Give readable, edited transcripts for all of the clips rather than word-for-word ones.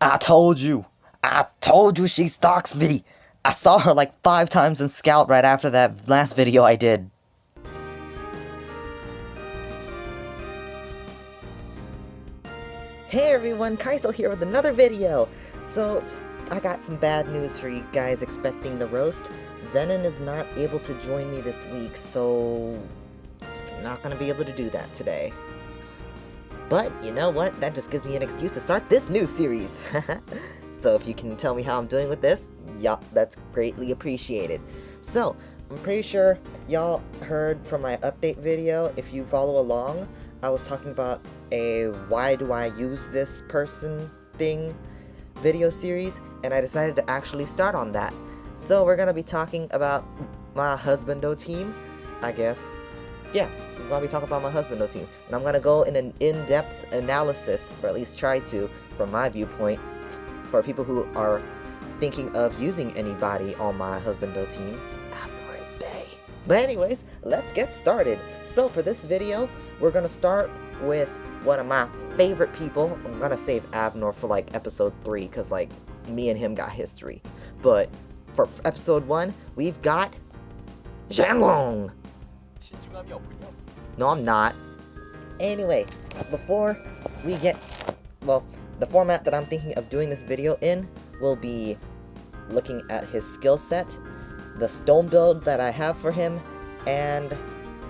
I told you! I told you she stalks me! I saw her like 5 times in Scout right after that last video I did. Hey everyone, Kaiso here with another video! So, I got some bad news for you guys expecting the roast. Zenon is not able to join me this week, so I'm not gonna be able to do that today. But, you know what? That just gives me an excuse to start this new series! So if you can tell me how I'm doing with this, yup, that's greatly appreciated. So, I'm pretty sure y'all heard from my update video. If you follow along, I was talking about a why do I use this person thing video series, and I decided to actually start on that. So we're gonna be talking about my husbando team, I guess. Yeah, we're gonna be talking about my husbando team, and I'm gonna go in an in-depth analysis, or at least try to, from my viewpoint, for people who are thinking of using anybody on my husbando team. Avnore is bae. But anyways, let's get started. So for this video, we're gonna start with one of my favorite people. I'm gonna save Avnore for like episode 3, cause like me and him got history. But for episode 1, we've got Zhen Long. No, I'm not. Anyway, before we get, well, the format that I'm thinking of doing this video in will be looking at his skill set, the stone build that I have for him, and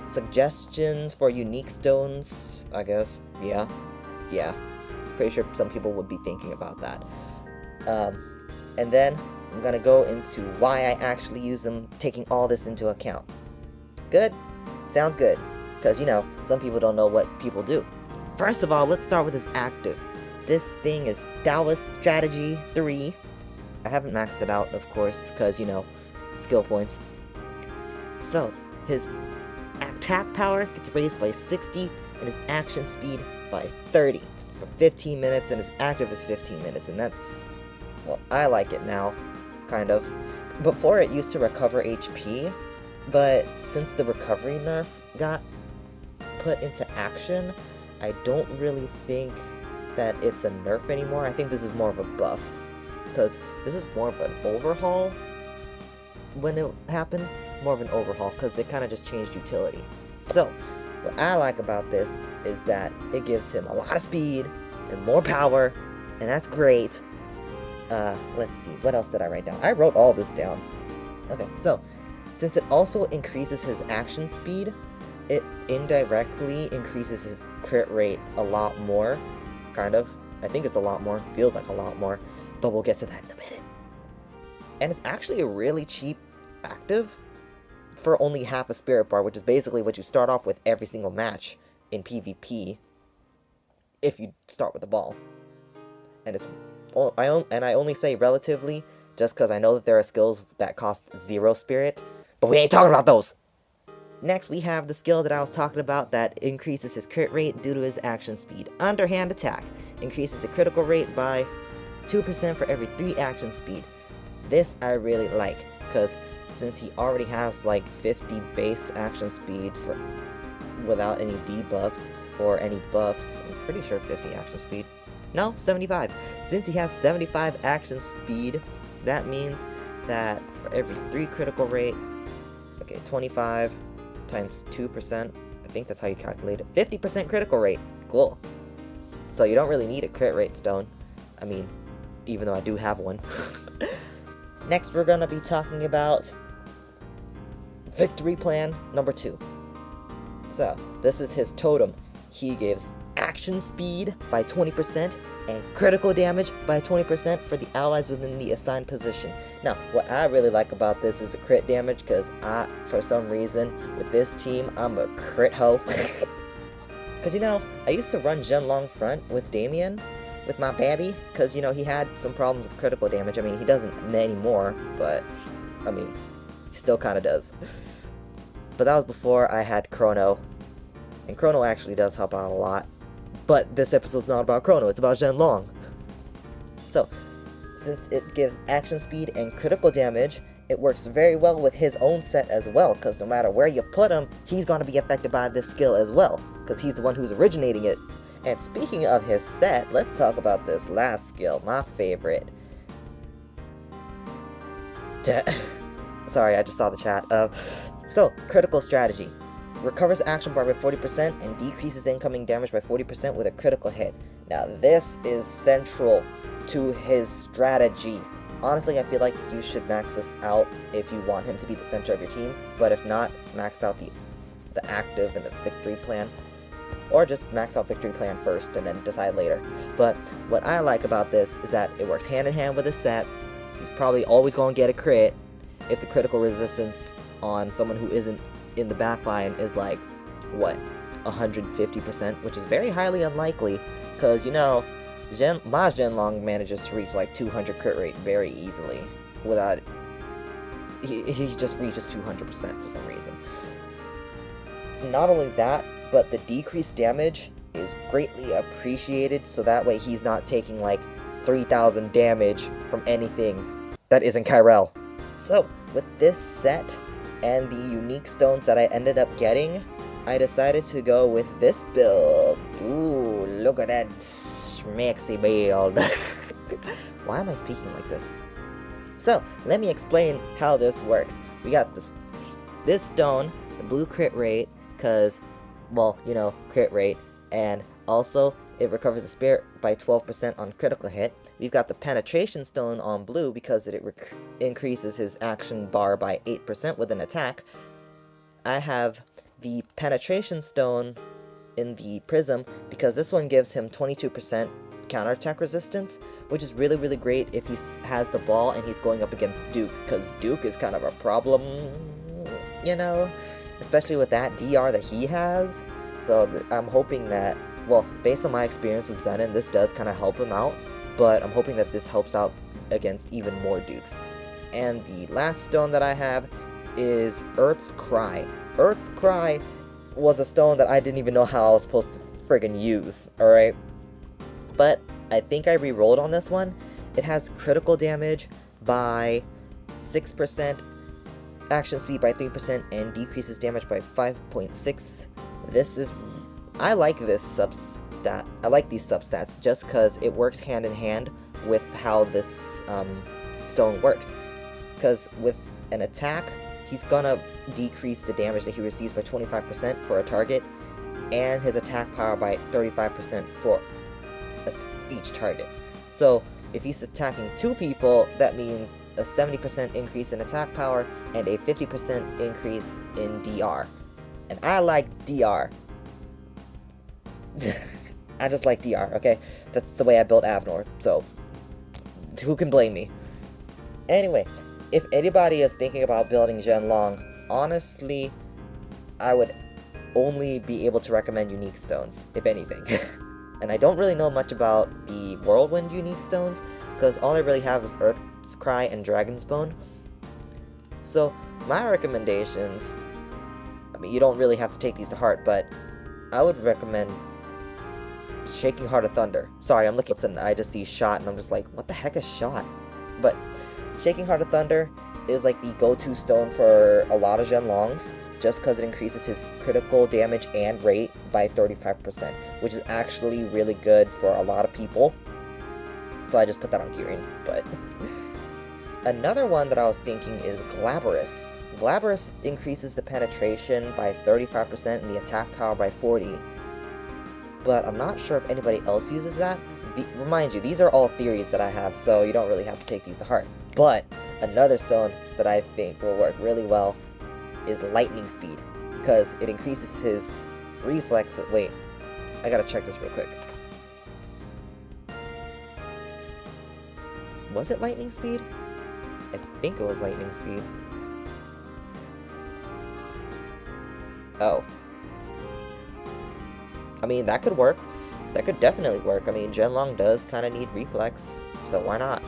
suggestions for unique stones, I guess. Yeah. Pretty sure some people would be thinking about that. And then I'm gonna go into why I actually use them, taking all this into account. Good? Sounds good. Because, you know, some people don't know what people do. First of all, let's start with his active. This thing is Taoist Strategy 3. I haven't maxed it out, of course, because, you know, skill points. So, his attack power gets raised by 60, and his action speed by 30 for 15 minutes, and his active is 15 minutes, and that's, well, I like it now, kind of. Before, it used to recover HP, but since the recovery nerf got put into action, I don't really think that it's a nerf anymore. I think this is more of a buff, because this is more of an overhaul. When it happened, more of an overhaul, because they kind of just changed utility. So, what I like about this is that it gives him a lot of speed and more power, and that's great. Let's see, what else did I write down? I wrote all this down. Okay, so, since it also increases his action speed, it indirectly increases his crit rate a lot more. Kind of. I think it's a lot more. Feels like a lot more. But we'll get to that in a minute. And it's actually a really cheap active for only half a spirit bar, which is basically what you start off with every single match in PvP if you start with a ball. And it's I only say relatively just because I know that there are skills that cost 0 spirit, but we ain't talking about those. Next, we have the skill that I was talking about that increases his crit rate due to his action speed. Underhand Attack increases the critical rate by 2% for every 3 action speed. This I really like, because since he already has like 50 base action speed for without any debuffs or any buffs, I'm pretty sure 50 action speed. No, 75. Since he has 75 action speed, that means that for every 3 critical rate, okay, 25 times 2%, I think that's how you calculate it, 50% critical rate. Cool. So you don't really need a crit rate stone. I mean, even though I do have one. Next, we're gonna be talking about victory plan number 2. So, this is his totem. He gives action speed by 20% and critical damage by 20% for the allies within the assigned position. Now, what I really like about this is the crit damage, because for some reason, with this team, I'm a crit hoe. Because, you know, I used to run Zhen Long front with Damien, with my babby, because, you know, he had some problems with critical damage. I mean, he doesn't anymore, but, I mean, he still kind of does. But that was before I had Chrono, and Chrono actually does help out a lot. But this episode's not about Chrono, it's about Zhen Long. So, since it gives action speed and critical damage, it works very well with his own set as well, because no matter where you put him, he's going to be affected by this skill as well, because he's the one who's originating it. And speaking of his set, let's talk about this last skill, my favorite. Sorry, I just saw the chat. So, critical strategy. Recovers action bar by 40% and decreases incoming damage by 40% with a critical hit. Now, this is central to his strategy. Honestly, I feel like you should max this out if you want him to be the center of your team, but if not, max out the active and the victory plan. Or just max out victory plan first and then decide later. But what I like about this is that it works hand in hand with his set. He's probably always going to get a crit if the critical resistance on someone who isn't in the backline is like, what, 150%, which is very highly unlikely, because, you know, my Zhen Long manages to reach like 200 crit rate very easily without, he just reaches 200% for some reason. Not only that, but the decreased damage is greatly appreciated, so that way he's not taking like 3,000 damage from anything that isn't Kyrell. So, with this set and the unique stones that I ended up getting, I decided to go with this build. Ooh, look at that schmexy build. Why am I speaking like this? So, let me explain how this works. We got this stone, the blue crit rate, because, well, you know, crit rate, and also it recovers the spirit by 12% on critical hit. We've got the penetration stone on blue because it increases his action bar by 8% with an attack. I have the penetration stone in the prism because this one gives him 22% counterattack resistance, which is really, really great if he has the ball and he's going up against Duke, because Duke is kind of a problem, you know, especially with that DR that he has. So I'm hoping that, well, based on my experience with Zenon, this does kind of help him out, but I'm hoping that this helps out against even more Dukes. And the last stone that I have is Earth's Cry. Earth's Cry was a stone that I didn't even know how I was supposed to friggin' use, alright? But I think I re-rolled on this one. It has critical damage by 6%, action speed by 3%, and decreases damage by 5.6. This is... I like this substat. I like these substats just because it works hand in hand with how this stone works. Because with an attack, he's gonna decrease the damage that he receives by 25% for a target, and his attack power by 35% for each target. So if he's attacking 2 people, that means a 70% increase in attack power and a 50% increase in DR. And I like DR. I just like DR, okay? That's the way I built Avnore, so who can blame me? Anyway, if anybody is thinking about building Zhen Long, honestly, I would only be able to recommend unique stones, if anything. And I don't really know much about the Whirlwind unique stones, because all I really have is Earth's Cry and Dragon's Bone. So, my recommendations, I mean, you don't really have to take these to heart, but I would recommend Shaking Heart of Thunder. Sorry, I'm looking at something, I just see Shot, and I'm just like, what the heck is Shot? But Shaking Heart of Thunder is like the go-to stone for a lot of Zhen Longs, just because it increases his critical damage and rate by 35%, which is actually really good for a lot of people. So I just put that on Kirin, but... Another one that I was thinking is Glabrous. Glabrous increases the penetration by 35% and the attack power by 40%. But I'm not sure if anybody else uses that. Remind you, these are all theories that I have, so you don't really have to take these to heart. But another stone that I think will work really well is Lightning Speed, because it increases his reflex. Wait, I gotta check this real quick. Was it Lightning Speed? I think it was Lightning Speed. Oh. I mean, that could work. That could definitely work. I mean, Zhen Long does kind of need reflex, so why not?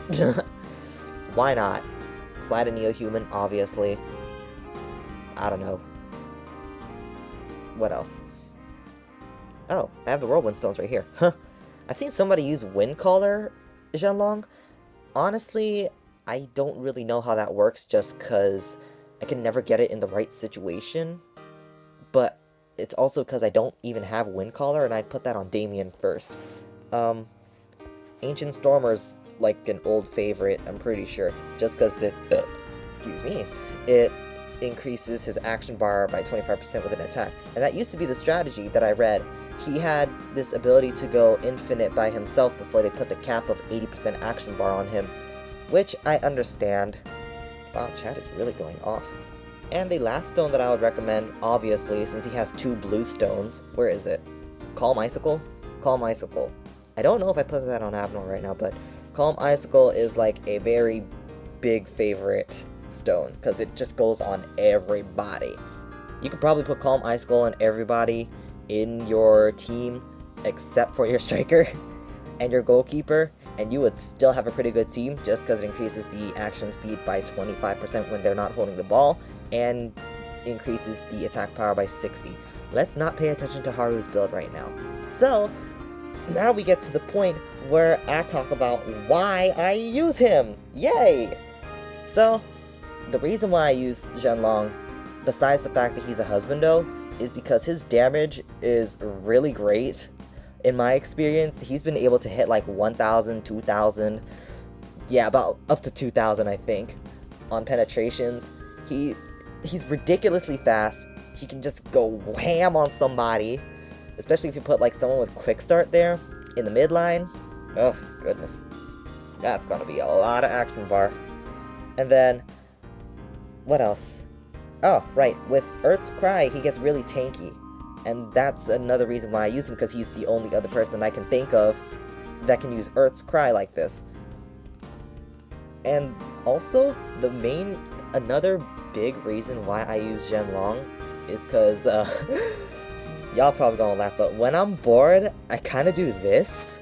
Why not? Slide a Neo-Human, obviously. I don't know. What else? Oh, I have the Whirlwind Stones right here. Huh. I've seen somebody use Wind Caller Zhen Long. Honestly, I don't really know how that works just because I can never get it in the right situation. But it's also because I don't even have Wind Caller, and I put that on Damien first. Ancient Stormer's like an old favorite, I'm pretty sure, just because it, excuse me, it increases his action bar by 25% with an attack. And that used to be the strategy that I read. He had this ability to go infinite by himself before they put the cap of 80% action bar on him, which I understand. Wow, chat is really going off. And the last stone that I would recommend, obviously, since he has 2 blue stones, where is it? Calm Icicle? Calm Icicle. I don't know if I put that on Avnore right now, but Calm Icicle is like a very big favorite stone, because it just goes on everybody. You could probably put Calm Icicle on everybody in your team, except for your striker and your goalkeeper, and you would still have a pretty good team, just because it increases the action speed by 25% when they're not holding the ball, and increases the attack power by 60. Let's not pay attention to Haru's build right now. So, now we get to the point where I talk about why I use him! Yay! So, the reason why I use Zhen Long, besides the fact that he's a husbando, is because his damage is really great. In my experience, he's been able to hit like 1,000, 2,000, yeah, about up to 2,000 I think, on penetrations. He's ridiculously fast. He can just go wham on somebody, especially if you put like someone with quick start there in the midline. Oh goodness, that's gonna be a lot of action bar. And then what else? Oh right, with Earth's Cry he gets really tanky, and that's another reason why I use him, because he's the only other person I can think of that can use Earth's Cry like this. And also another big reason why I use Zhen Long is because, y'all probably gonna laugh, but when I'm bored, I kinda do this.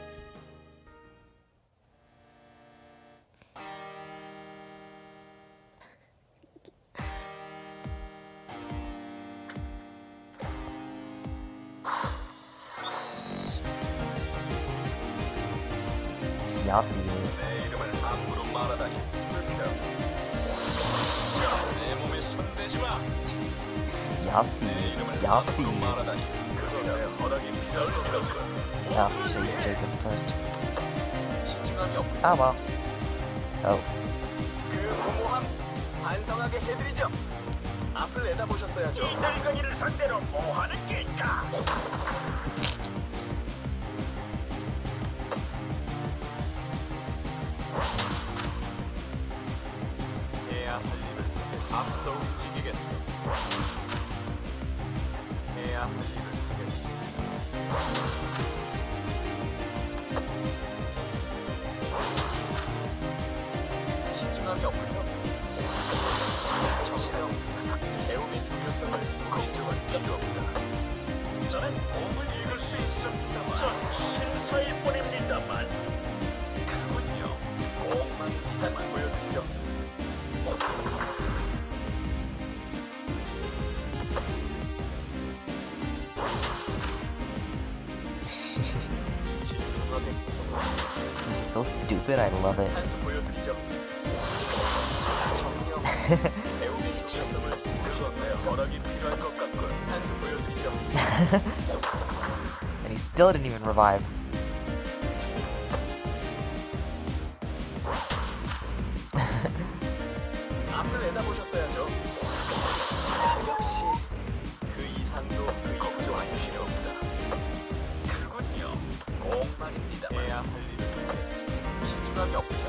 Y'all see this. Y'all see. Oh, should use Jacob first. Oh well. Oh. 앞서 움직이겠어. 해야 할 일을 하겠어. 신중함이 없군요. 체험, 배움의 중요성을 걱정할 필요 없다. 저는 몸을 읽을 수 있습니다만, 전 신사일 뿐입니다만. 그군요. 몸만 한수 보여드리죠. This is so stupid, I love it. And he still didn't even revive. 역시 그 이상도 그 걱정할 필요 없다. 그군요. 목말입니다만 해야 할 일을 하겠어. 신중함이 없군요.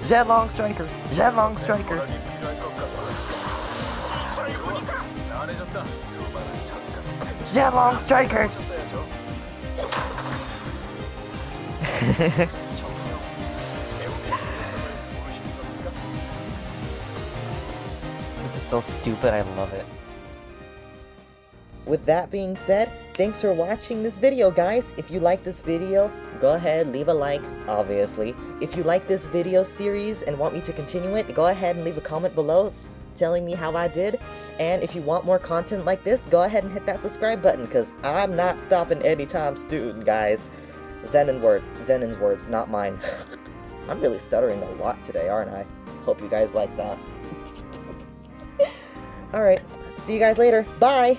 Zhen Long striker. Zhen Long striker. Zhen Long striker. This is so stupid, I love it. With that being said, thanks for watching this video, guys. If you like this video, go ahead, leave a like, obviously. If you like this video series and want me to continue it, go ahead and leave a comment below telling me how I did. And if you want more content like this, go ahead and hit that subscribe button, because I'm not stopping anytime soon, guys. Zenon's words, not mine. I'm really stuttering a lot today, aren't I? Hope you guys like that. Alright, see you guys later. Bye!